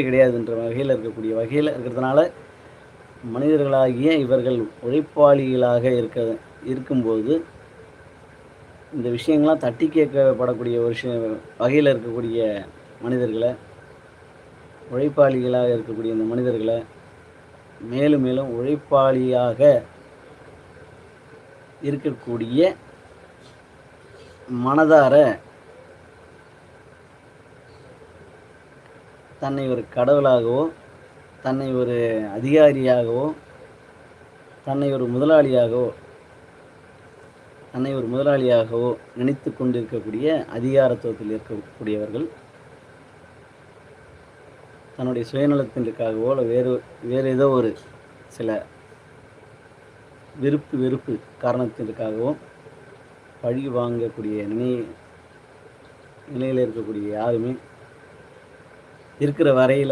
கிடையாதுன்ற வகையில இருக்கிறதுனால, மனிதர்களாகிய இவர்கள் உழைப்பாளிகளாக இருக்கும்போது, இந்த விஷயங்கள்லாம் தட்டி கேட்கப்படக்கூடிய ஒரு வகையில இருக்கக்கூடிய மனிதர்கள, உழைப்பாளிகளாக இருக்கக்கூடிய இந்த மனிதர்கள, மேலும் மேலும் உழைப்பாளியாக இருக்கக்கூடிய மனதார தன்னை ஒரு கடவுளாகவோ, தன்னை ஒரு அதிகாரியாகவோ, தன்னை ஒரு முதலாளியாகவோ நினைத்துக் கொண்டிருக்கக்கூடிய அதிகாரத்துவத்தில் இருக்கக்கூடியவர்கள், தன்னுடைய சுயநலத்திற்காகவோ, இல்ல வேறு ஏதோ ஒரு சில வெறுப்பு காரணத்திற்காகவோ பழி வாங்கக்கூடிய நிலையில இருக்கக்கூடிய யாருமே இருக்கிற வரையில